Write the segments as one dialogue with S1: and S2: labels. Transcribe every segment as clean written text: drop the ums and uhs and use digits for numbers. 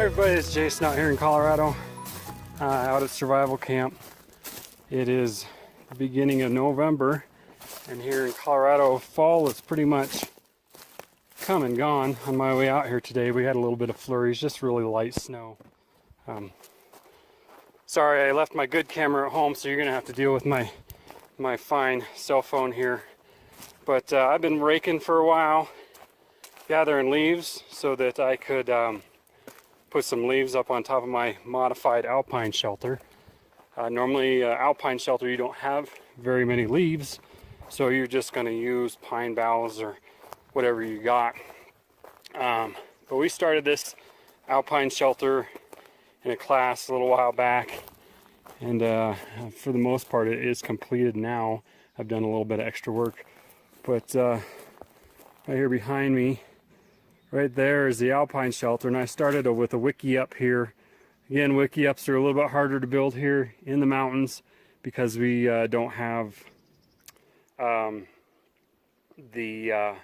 S1: Hey everybody, it's Jason out here in Colorado, out at survival camp. It is the beginning of November, and here in Colorado, fall is pretty much come and gone. On my way out here today, we had a little bit of flurries, just really light snow. Sorry, I left my good camera at home, so you're gonna have to deal with my fine cell phone here. But I've been raking for a while, gathering leaves so that I could put some leaves up on top of my modified Alpine shelter. Normally, Alpine shelter, you don't have very many leaves, so you're just going to use pine boughs or whatever you got. But we started this Alpine shelter in a class a little while back, and for the most part, it is completed now. I've done a little bit of extra work, but right here behind me, right there is the Alpine shelter, and I started with a wiki up here. Again, wiki ups are a little bit harder to build here in the mountains because we don't have the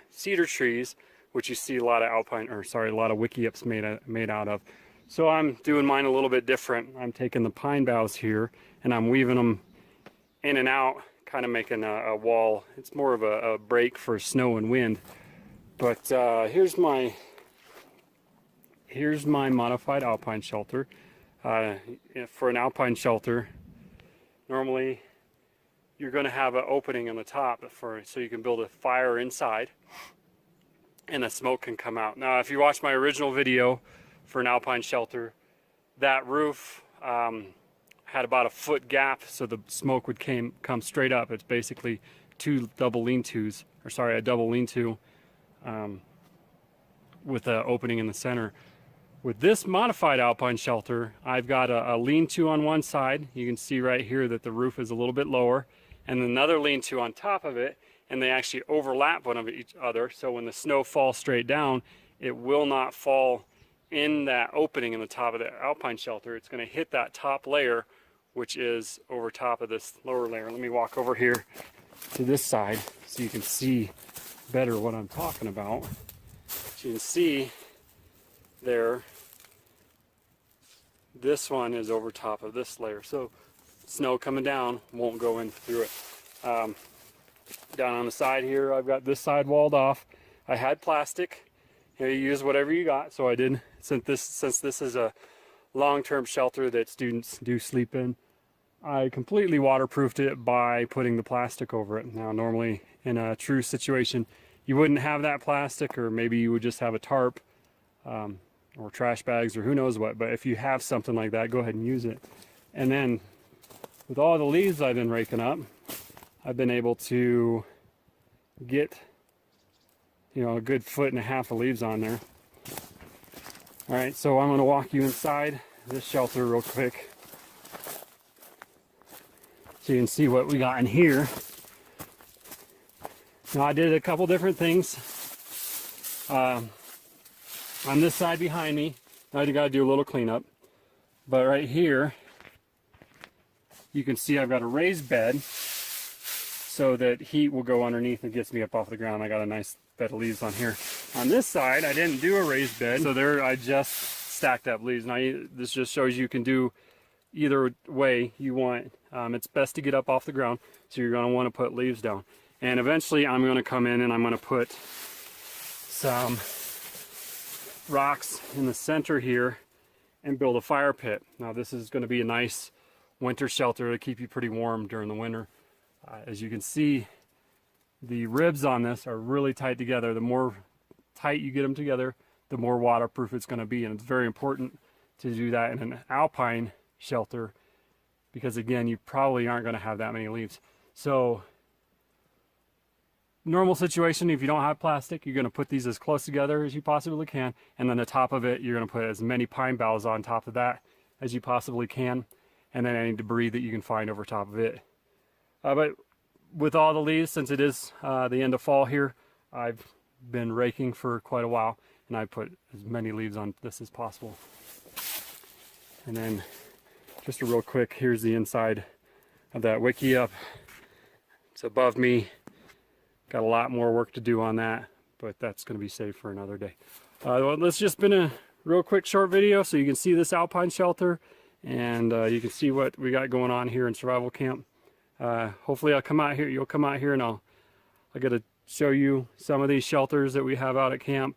S1: cedar trees, which you see a lot of a lot of wiki ups made out of. So I'm doing mine a little bit different. I'm taking the pine boughs here and I'm weaving them in and out, kind of making a wall. It's more of a break for snow and wind. But here's my modified Alpine shelter. For an Alpine shelter, normally you're going to have an opening on the top so you can build a fire inside, and the smoke can come out. Now, if you watch my original video for an Alpine shelter, that roof had about a foot gap, so the smoke would come straight up. It's basically a double lean-to with an opening in the center. With this modified Alpine shelter, I've got a lean-to on one side. You can see right here that the roof is a little bit lower, and another lean-to on top of it, and they actually overlap one of each other, so when the snow falls straight down, it will not fall in that opening in the top of the Alpine shelter. It's going to hit that top layer, which is over top of this lower layer. Let me walk over here to this side so you can see better what I'm talking about. So you can see there, this one is over top of this layer, so snow coming down won't go in through it. Down on the side here, I've got this side walled off. I had plastic. You use whatever you got, so I did. Since this is a long-term shelter that students do sleep in, I completely waterproofed it by putting the plastic over it. Now, normally in a true situation, you wouldn't have that plastic, or maybe you would just have a tarp or trash bags or who knows what. But if you have something like that, go ahead and use it. And then with all the leaves I've been raking up, I've been able to get, a good 1.5 feet of leaves on there. All right, so I'm going to walk you inside this shelter real quick so you can see what we got in here. Now, I did a couple different things. On this side behind me, now you got to do a little cleanup. But right here, you can see I've got a raised bed so that heat will go underneath and gets me up off the ground. I got a nice bed of leaves on here. On this side, I didn't do a raised bed, so there I just stacked up leaves. Now, this just shows you can do either way you want. It's best to get up off the ground, so you're going to want to put leaves down. And eventually, I'm going to come in and I'm going to put some rocks in the center here and build a fire pit. Now, this is going to be a nice winter shelter to keep you pretty warm during the winter. As you can see, the ribs on this are really tight together. The more tight you get them together, the more waterproof it's going to be. And it's very important to do that in an Alpine shelter because, again, you probably aren't going to have that many leaves. So, normal situation, if you don't have plastic, you're going to put these as close together as you possibly can. And then the top of it, you're going to put as many pine boughs on top of that as you possibly can. And then any debris that you can find over top of it. But with all the leaves, since it is the end of fall here, I've been raking for quite a while, and I put as many leaves on this as possible. And then just a real quick, here's the inside of that wiki up. It's above me. Got a lot more work to do on that, but that's going to be saved for another day. Well, it's just been a real quick short video so you can see this Alpine shelter, and you can see what we got going on here in survival camp. Hopefully I'll come out here, you'll come out here, and I'll get to show you some of these shelters that we have out at camp.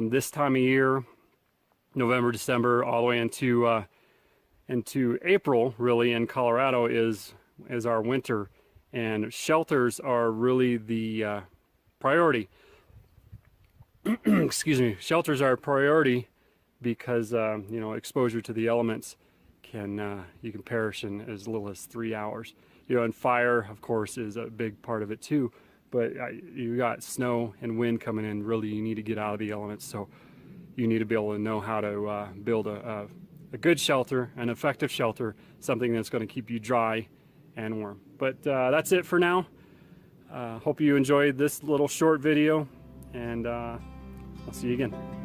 S1: This time of year, November, December, all the way into April, really, in Colorado is our winter, and shelters are really the priority. Excuse me. Shelters are a priority because you know, exposure to the elements can you can perish in as little as 3 hours. You know, and fire, of course, is a big part of it too. But you got snow and wind coming in. Really, you need to get out of the elements. So you need to be able to know how to build a good shelter, an effective shelter, something that's going to keep you dry and warm. But that's it for now. Hope you enjoyed this little short video, and I'll see you again.